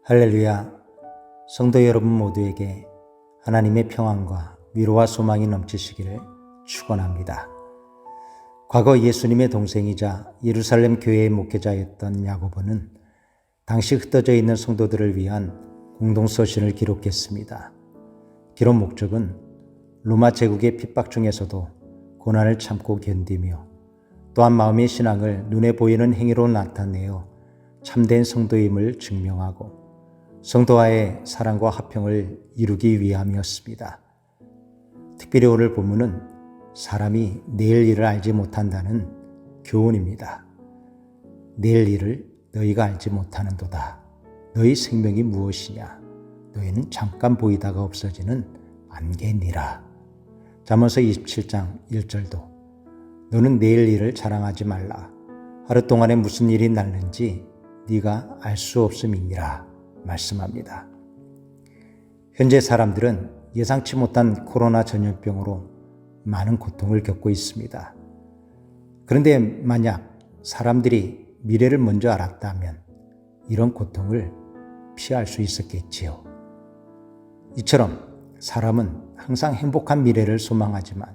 할렐루야. 성도 여러분 모두에게 하나님의 평안과 위로와 소망이 넘치시기를 축원합니다. 과거 예수님의 동생이자 예루살렘 교회의 목회자였던 야고보는 당시 흩어져 있는 성도들을 위한 공동서신을 기록했습니다. 기록 목적은 로마 제국의 핍박 중에서도 고난을 참고 견디며 또한 마음의 신앙을 눈에 보이는 행위로 나타내어 참된 성도임을 증명하고 성도와의 사랑과 화평을 이루기 위함이었습니다. 특별히 오늘 본문은 사람이 내일 일을 알지 못한다는 교훈입니다. 내일 일을 너희가 알지 못하는도다. 너희 생명이 무엇이냐? 너희는 잠깐 보이다가 없어지는 안개니라. 잠언서 27장 1절도 너는 내일 일을 자랑하지 말라. 하루 동안에 무슨 일이 날는지 네가 알 수 없음이니라 말씀합니다. 현재 사람들은 예상치 못한 코로나 전염병으로 많은 고통을 겪고 있습니다. 그런데 만약 사람들이 미래를 먼저 알았다면 이런 고통을 피할 수 있었겠지요. 이처럼 사람은 항상 행복한 미래를 소망하지만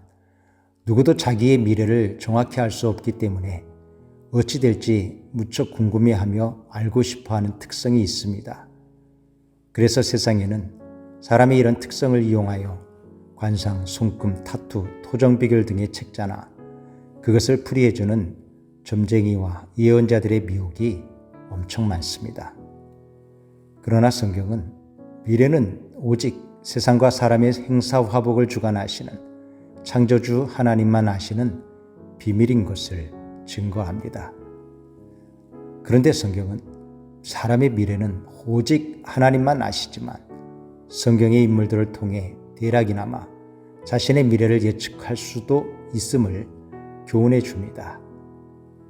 누구도 자기의 미래를 정확히 알 수 없기 때문에 어찌 될지 무척 궁금해하며 알고 싶어하는 특성이 있습니다. 그래서 세상에는 사람이 이런 특성을 이용하여 관상, 손금, 타투, 토정 비결 등의 책자나 그것을 풀이해주는 점쟁이와 예언자들의 미혹이 엄청 많습니다. 그러나 성경은 미래는 오직 세상과 사람의 행사화복을 주관하시는 창조주 하나님만 아시는 비밀인 것을 증거합니다. 그런데 성경은 사람의 미래는 오직 하나님만 아시지만 성경의 인물들을 통해 대략이나마 자신의 미래를 예측할 수도 있음을 교훈해 줍니다.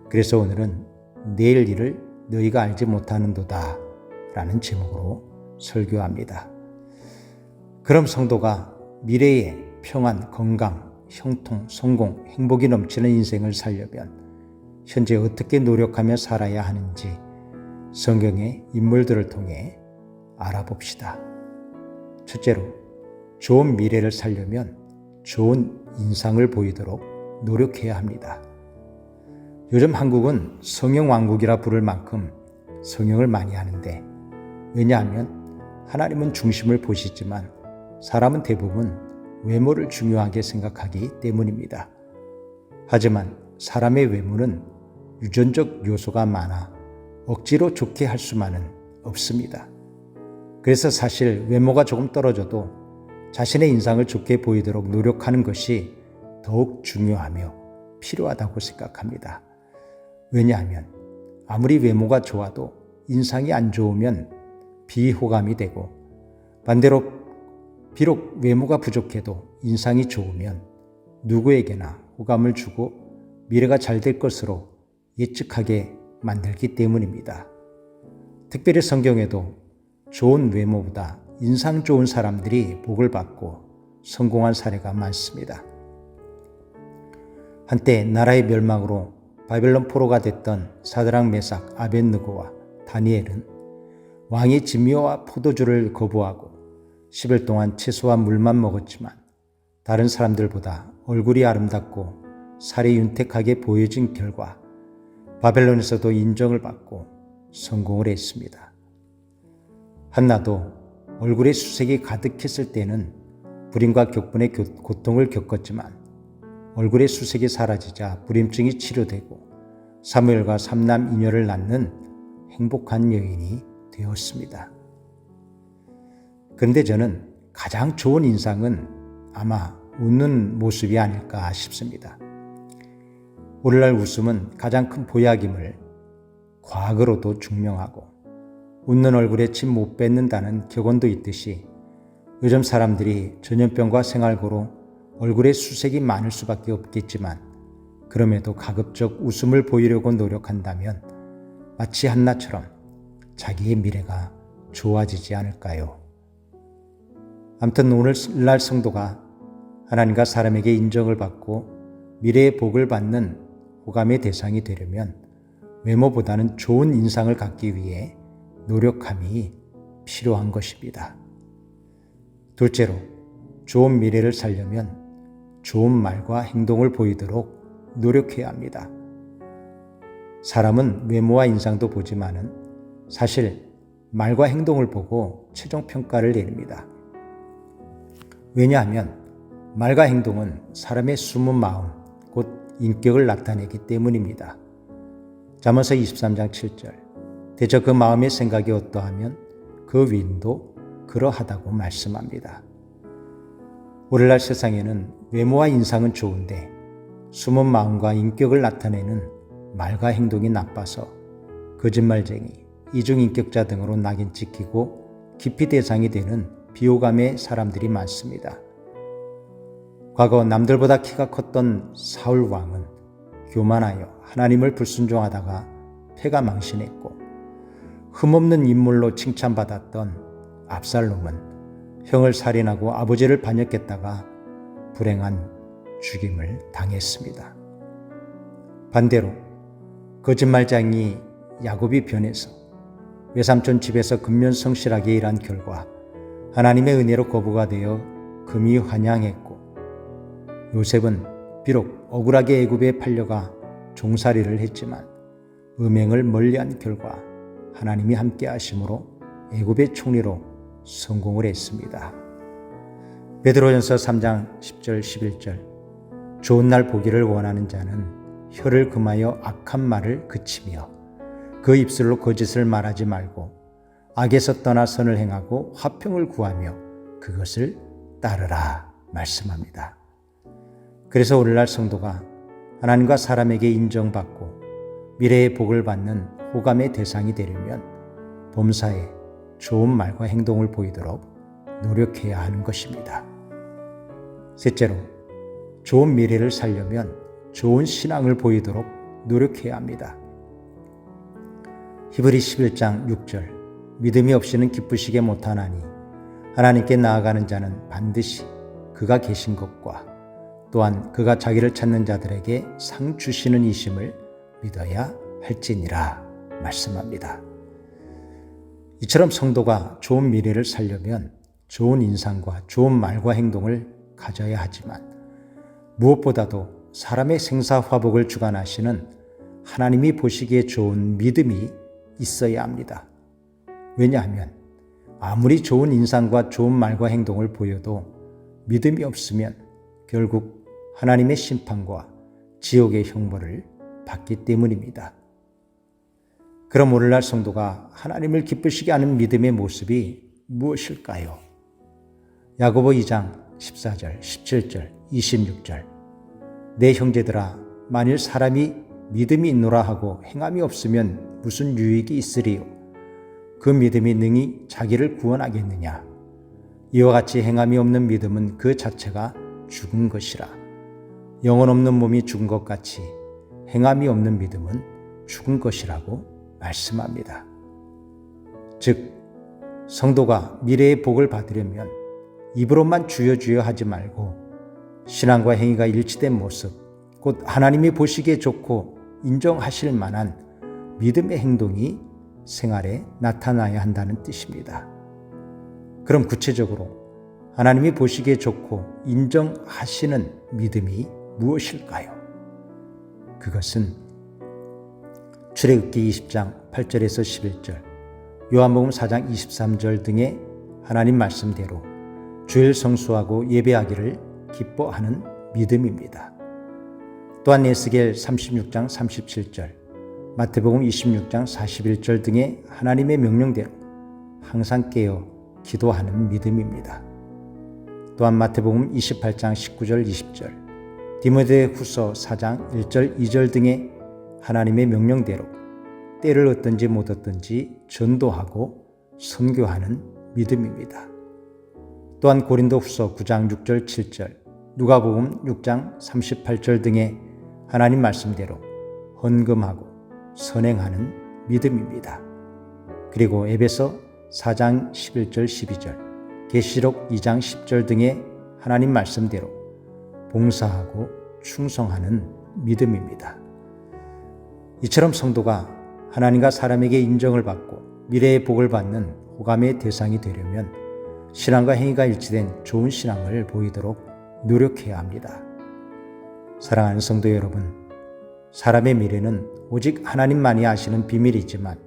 그래서 오늘은 내일 일을 너희가 알지 못하는도다 라는 제목으로 설교합니다. 그럼 성도가 미래의 평안, 건강, 형통, 성공, 행복이 넘치는 인생을 살려면 현재 어떻게 노력하며 살아야 하는지 성경의 인물들을 통해 알아봅시다. 첫째로, 좋은 미래를 살려면 좋은 인상을 보이도록 노력해야 합니다. 요즘 한국은 성형왕국이라 부를 만큼 성형을 많이 하는데, 왜냐하면 하나님은 중심을 보시지만 사람은 대부분 외모를 중요하게 생각하기 때문입니다. 하지만 사람의 외모는 유전적 요소가 많아 억지로 좋게 할 수만은 없습니다. 그래서 사실 외모가 조금 떨어져도 자신의 인상을 좋게 보이도록 노력하는 것이 더욱 중요하며 필요하다고 생각합니다. 왜냐하면 아무리 외모가 좋아도 인상이 안 좋으면 비호감이 되고, 반대로 비록 외모가 부족해도 인상이 좋으면 누구에게나 호감을 주고 미래가 잘 될 것으로 예측하게 만들기 때문입니다. 특별히 성경에도 좋은 외모보다 인상 좋은 사람들이 복을 받고 성공한 사례가 많습니다. 한때 나라의 멸망으로 바벨론 포로가 됐던 사드락, 메삭, 아벳느고와 다니엘은 왕의 진미와 포도주를 거부하고 10일 동안 채소와 물만 먹었지만 다른 사람들보다 얼굴이 아름답고 살이 윤택하게 보여진 결과 바벨론에서도 인정을 받고 성공을 했습니다. 한나도 얼굴에 수색이 가득했을 때는 불임과 격분의 고통을 겪었지만 얼굴에 수색이 사라지자 불임증이 치료되고 사무엘과 삼남 이녀를 낳는 행복한 여인이 되었습니다. 그런데 저는 가장 좋은 인상은 아마 웃는 모습이 아닐까 싶습니다. 오늘날 웃음은 가장 큰 보약임을 과학으로도 증명하고 웃는 얼굴에 침 못 뱉는다는 격언도 있듯이 요즘 사람들이 전염병과 생활고로 얼굴에 수색이 많을 수밖에 없겠지만 그럼에도 가급적 웃음을 보이려고 노력한다면 마치 한나처럼 자기의 미래가 좋아지지 않을까요? 아무튼 오늘날 성도가 하나님과 사람에게 인정을 받고 미래의 복을 받는 호감의 대상이 되려면 외모보다는 좋은 인상을 갖기 위해 노력함이 필요한 것입니다. 둘째로, 좋은 미래를 살려면 좋은 말과 행동을 보이도록 노력해야 합니다. 사람은 외모와 인상도 보지만은 사실 말과 행동을 보고 최종 평가를 내립니다. 왜냐하면 말과 행동은 사람의 숨은 마음, 곧 인격을 나타내기 때문입니다. 잠언서 23장 7절. 대저 그 마음의 생각이 어떠하면 그 위인도 그러하다고 말씀합니다. 오늘날 세상에는 외모와 인상은 좋은데 숨은 마음과 인격을 나타내는 말과 행동이 나빠서 거짓말쟁이, 이중인격자 등으로 낙인 찍히고 기피 대상이 되는 비호감의 사람들이 많습니다. 과거 남들보다 키가 컸던 사울 왕은 교만하여 하나님을 불순종하다가 패가 망신했고, 흠없는 인물로 칭찬받았던 압살롬은 형을 살인하고 아버지를 반역했다가 불행한 죽임을 당했습니다. 반대로 거짓말쟁이 야곱이 변해서 외삼촌 집에서 근면성실하게 일한 결과 하나님의 은혜로 거부가 되어 금이 환영했고, 요셉은 비록 억울하게 애굽에 팔려가 종살이를 했지만 음행을 멀리한 결과 하나님이 함께 하심으로 애굽의 총리로 성공을 했습니다. 베드로전서 3장 10절 11절. 좋은 날 보기를 원하는 자는 혀를 금하여 악한 말을 그치며 그 입술로 거짓을 말하지 말고 악에서 떠나 선을 행하고 화평을 구하며 그것을 따르라 말씀합니다. 그래서 오늘날 성도가 하나님과 사람에게 인정받고 미래의 복을 받는 호감의 대상이 되려면 범사에 좋은 말과 행동을 보이도록 노력해야 하는 것입니다. 셋째로, 좋은 미래를 살려면 좋은 신앙을 보이도록 노력해야 합니다. 히브리 11장 6절. 믿음이 없이는 기쁘시게 못하나니 하나님께 나아가는 자는 반드시 그가 계신 것과 또한 그가 자기를 찾는 자들에게 상 주시는 이심을 믿어야 할지니라 말씀합니다. 이처럼 성도가 좋은 미래를 살려면 좋은 인상과 좋은 말과 행동을 가져야 하지만 무엇보다도 사람의 생사화복을 주관하시는 하나님이 보시기에 좋은 믿음이 있어야 합니다. 왜냐하면 아무리 좋은 인상과 좋은 말과 행동을 보여도 믿음이 없으면 결국 하나님의 심판과 지옥의 형벌을 받기 때문입니다. 그럼 오늘날 성도가 하나님을 기쁘시게 하는 믿음의 모습이 무엇일까요? 야고보 2장 14절, 17절, 26절. 내 형제들아, 만일 사람이 믿음이 있노라 하고 행함이 없으면 무슨 유익이 있으리요? 그 믿음이 능히 자기를 구원하겠느냐? 이와 같이 행함이 없는 믿음은 그 자체가 죽은 것이라. 영혼 없는 몸이 죽은 것 같이 행함이 없는 믿음은 죽은 것이라고 말씀합니다. 즉, 성도가 미래의 복을 받으려면 입으로만 주여 주여 하지 말고 신앙과 행위가 일치된 모습, 곧 하나님이 보시기에 좋고 인정하실 만한 믿음의 행동이 생활에 나타나야 한다는 뜻입니다. 그럼 구체적으로 하나님이 보시기에 좋고 인정하시는 믿음이 무엇일까요? 그것은 출애굽기 20장 8절에서 11절, 요한복음 4장 23절 등의 하나님 말씀대로 주일 성수하고 예배하기를 기뻐하는 믿음입니다. 또한 에스겔 36장 37절, 마태복음 26장 41절 등의 하나님의 명령대로 항상 깨어 기도하는 믿음입니다. 또한 마태복음 28장 19절 20절, 디모데후서 4장 1절 2절 등의 하나님의 명령대로 때를 얻든지 못 얻든지 전도하고 선교하는 믿음입니다. 또한 고린도후서 9장 6절 7절, 누가복음 6장 38절 등의 하나님 말씀대로 헌금하고 선행하는 믿음입니다. 그리고 에베소 4장 11절 12절, 계시록 2장 10절 등의 하나님 말씀대로 봉사하고 충성하는 믿음입니다. 이처럼 성도가 하나님과 사람에게 인정을 받고 미래의 복을 받는 호감의 대상이 되려면 신앙과 행위가 일치된 좋은 신앙을 보이도록 노력해야 합니다. 사랑하는 성도 여러분, 사람의 미래는 오직 하나님만이 아시는 비밀이지만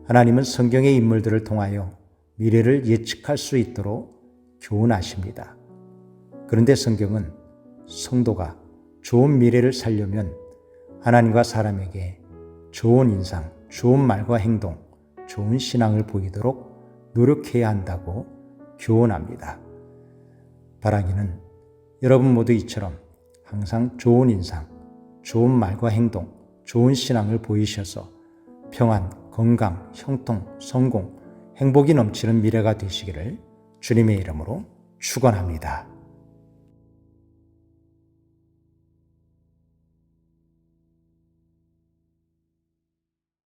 하나님은 성경의 인물들을 통하여 미래를 예측할 수 있도록 교훈하십니다. 그런데 성경은 성도가 좋은 미래를 살려면 하나님과 사람에게 좋은 인상, 좋은 말과 행동, 좋은 신앙을 보이도록 노력해야 한다고 교훈합니다. 바라기는 여러분 모두 이처럼 항상 좋은 인상, 좋은 말과 행동, 좋은 신앙을 보이셔서 평안, 건강, 형통, 성공, 행복이 넘치는 미래가 되시기를 주님의 이름으로 축원합니다.